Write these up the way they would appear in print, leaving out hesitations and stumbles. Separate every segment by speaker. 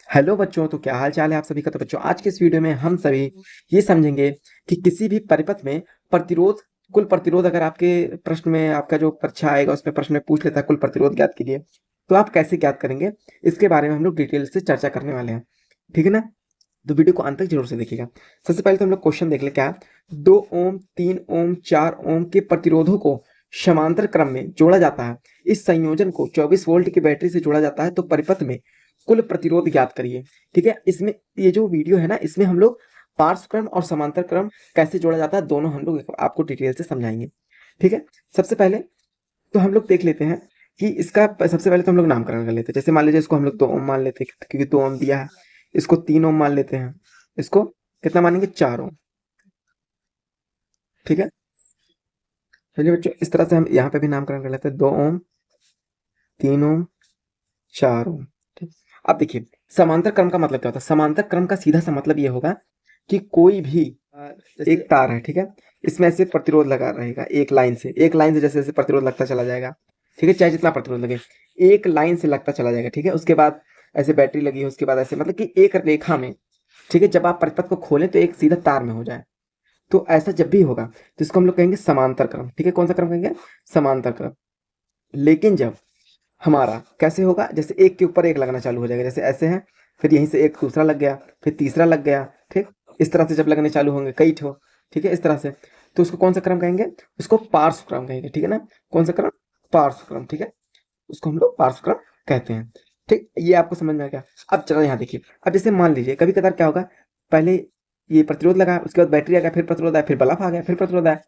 Speaker 1: Hello बच्चों, तो क्या हाल चाल है आप सभी का। तो बच्चों, आज के इस वीडियो में हम सभी ये समझेंगे कि किसी भी परिपथ में प्रतिरोध, कुल प्रतिरोध अगर आपके प्रश्न में, आपका जो परीक्षा आएगा उसमें प्रश्न में पूछ लेता है कुल प्रतिरोध ज्ञात कीजिए, तो आप कैसे ज्ञात करेंगे, इसके बारे में हम लोग डिटेल से चर्चा करने वाले हैं। ठीक है ना। तो वीडियो को अंत तक जरूर से देखिएगा। सबसे पहले तो हम लोग क्वेश्चन देख ले क्या है। 2 ओम, 3 ओम, 4 ओम के प्रतिरोधों को समांतर क्रम में जोड़ा जाता है। इस संयोजन को 24 वोल्ट की बैटरी से जोड़ा जाता है, तो परिपथ में कुल प्रतिरोध ज्ञात करिए। ठीक है। इसमें ये जो वीडियो है ना, इसमें हम लोग पार्श्व क्रम और समांतर क्रम कैसे जोड़ा जाता है दोनों हम लोग आपको डिटेल से समझाएंगे। ठीक है। सबसे पहले तो हम लोग देख लेते हैं कि इसका सबसे पहले तो हम लोग नामकरण कर लेते हैं। जैसे मान लीजिए इसको हम लोग 2 ओम मान लेते हैं क्योंकि 2 ओम दिया है। इसको 3 ओम मान लेते हैं। इसको कितना मानेंगे, 4 ओम। ठीक है। चलिए बच्चों, इस तरह से हम यहाँ पे भी नामकरण कर लेते हैं। 2 ओम, 3 ओम, 4 ओम। ठीक। अब देखिए, समांतर क्रम का मतलब क्या होता है। समांतर क्रम का सीधा सा मतलब ये होगा कि कोई भी एक तार है, ठीक है, इसमें ऐसे प्रतिरोध लगा रहेगा एक लाइन से जैसे जैसे प्रतिरोध लगता चला जाएगा। ठीक है। चाहे जितना प्रतिरोध लगे, एक लाइन से लगता चला जाएगा। ठीक है। उसके बाद ऐसे बैटरी लगी है, उसके बाद ऐसे, मतलब कि एक रेखा में। ठीक है। जब आप परिपथ को खोलें तो एक सीधा तार में हो जाए, तो ऐसा जब भी होगा तो इसको हम लोग कहेंगे समांतर क्रम। ठीक है। कौन सा क्रम कहेंगे, समांतर क्रम। लेकिन जब हमारा कैसे होगा, जैसे एक के ऊपर एक लगना चालू हो जाएगा, जैसे ऐसे है, फिर यहीं से एक दूसरा लग गया, फिर तीसरा लग गया। ठीक। इस तरह से जब लगने चालू होंगे कई ठो, ठीक है, इस तरह से, तो उसको कौन सा क्रम कहेंगे, उसको पार्श्व क्रम कहेंगे। ठीक है ना। कौन सा क्रम, पार्श्व क्रम। ठीक है। उसको हम लोग पार्श्व क्रम कहते हैं। ठीक। ये आपको समझ में आ गया। अब चलो यहाँ देखिए। अब जैसे मान लीजिए कभी कदार क्या होगा, पहले ये प्रतिरोध लगा, उसके बाद बैटरी आ गया, फिर प्रतिरोध आया, फिर बल्ब आ गया, फिर प्रतिरोध आया,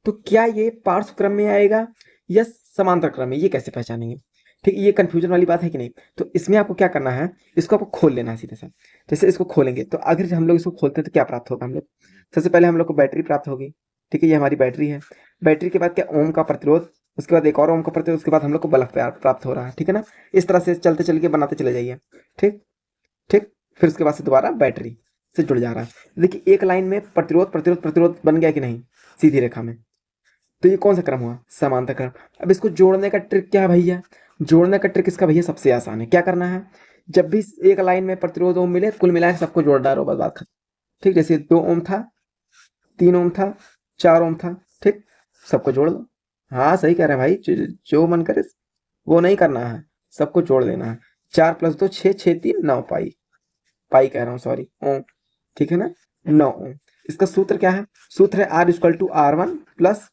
Speaker 1: तो क्या ये पार्श्व क्रम में आएगा या समांतर क्रम में, ये कैसे पहचानेंगे। ठीक। ये कंफ्यूजन वाली बात है कि नहीं। तो इसमें आपको क्या करना है, इसको आपको खोल लेना है सीधे से। जैसे इसको खोलेंगे तो अगर हम लोग इसको खोलते हैं तो क्या प्राप्त होगा, हम लोग सबसे पहले हम लोग को बैटरी प्राप्त होगी। ठीक है। ये हमारी बैटरी है। बैटरी के बाद क्या, ओम का प्रतिरोध, उसके बाद एक और ओम का प्रतिरोध, उसके बाद हम लोग को बल्ब प्राप्त हो रहा है। ठीक है ना। इस तरह से चलते चल के बनाते चले जाइए। ठीक। ठीक। फिर उसके बाद से दोबारा बैटरी से जुड़ जा रहा है। देखिए एक लाइन में प्रतिरोध प्रतिरोध प्रतिरोध बन गया कि नहीं, सीधी रेखा में। तो ये कौन सा क्रम हुआ, समांतर क्रम। अब इसको जोड़ने का ट्रिक क्या है भैया, जोड़ने का ट्रिक इसका भैया सबसे आसान है। क्या करना है, जब भी एक लाइन में प्रतिरोध ओम मिले, कुल मिला के सबको जोड़ डालो, बस बात खत्म। ठीक। जैसे 2 ओम था, 3 ओम था, 4 ओम था। ठीक। सबको जोड़ दो। हाँ सही कह रहे हैं भाई, जो मन करे वो नहीं करना है, सबको जोड़ देना है। 4 + 2 6, 6 × 3 = 9 पाई। पाई कह रहा हूँ, सॉरी, ओम। ठीक है ना। 9 ओम। इसका सूत्र क्या है, सूत्र है R = R1 +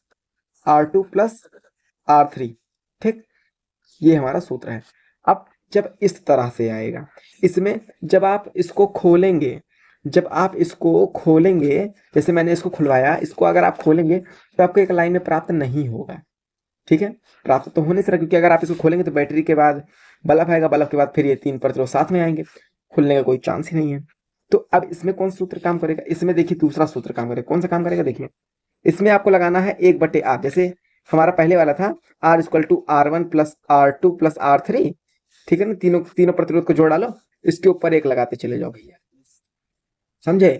Speaker 1: R2 + R3। ठीक। ये हमारा सूत्र है। अब जब इस तरह से आएगा, इसमें जब आप इसको खोलेंगे, जब आप इसको खोलेंगे, जैसे मैंने इसको खुलवाया, इसको अगर आप खोलेंगे तो आपको एक लाइन में प्राप्त नहीं होगा। ठीक है। प्राप्त तो होने से रहा, क्योंकि अगर आप इसको खोलेंगे तो बैटरी के बाद बल्ब आएगा, बल्ब के बाद फिर ये 3 प्रतिरोध साथ में आएंगे, खुलने का कोई चांस ही नहीं है। तो अब इसमें कौन सा सूत्र काम करेगा, इसमें देखिए दूसरा सूत्र काम करेगा। कौन सा काम करेगा, देखिए इसमें आपको लगाना है 1/R। जैसे हमारा पहले वाला था R = R1 + R2 + R3। ठीक है ना। तीनों तीनों प्रतिरोध को जोड़ डालो, इसके ऊपर एक लगाते चले जाओ भैया। समझे,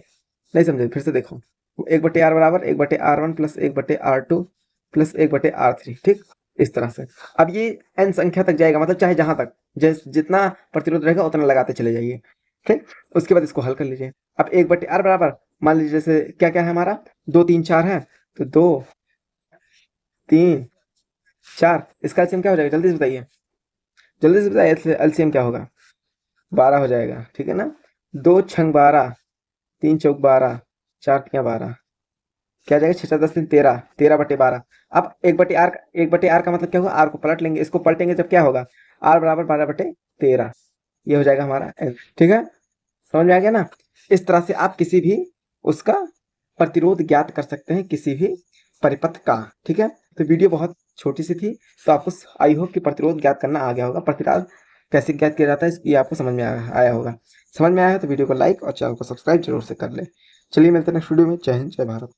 Speaker 1: नहीं समझे फिर से देखो। 1/R बराबर 1/R1 + 1/R2 + 1/R3। ठीक। इस तरह से अब ये n संख्या तक जाएगा, मतलब चाहे जहां तक जितना प्रतिरोध रहेगा उतना लगाते चले जाइए। ठीक। उसके बाद इसको हल कर लीजिए। अब 1/R बराबर, मान लीजिए जैसे क्या क्या है हमारा, 2 3 4 है, तो 2 3 4, इसका एलसीएम क्या हो जाएगा, जल्दी से बताइए, जल्दी से बताइए, एलसीएम क्या होगा, 12 हो जाएगा। ठीक है ना। 2 × 12, 3 × 4 12, 4 × 12, क्या जाएगा, 6 × 10 = 13, 13/12। अब 1/R का मतलब क्या होगा, आर को पलट लेंगे, इसको पलटेंगे जब क्या होगा, R बराबर 12/13। ये हो जाएगा हमारा L। ठीक है। समझ में आ गया ना। इस तरह से आप किसी भी उसका प्रतिरोध ज्ञात कर सकते हैं, किसी भी परिपथ का। ठीक है। तो वीडियो बहुत छोटी सी थी, तो आपको आई होप कि प्रतिरोध ज्ञात करना आ गया होगा, प्रतिरोध कैसे ज्ञात किया जाता है ये आपको समझ में आया होगा। समझ में आया है तो वीडियो को लाइक और चैनल को सब्सक्राइब जरूर से कर ले। चलिए मिलते हैं नेक्स्ट वीडियो में। जय हिंद, जय भारत।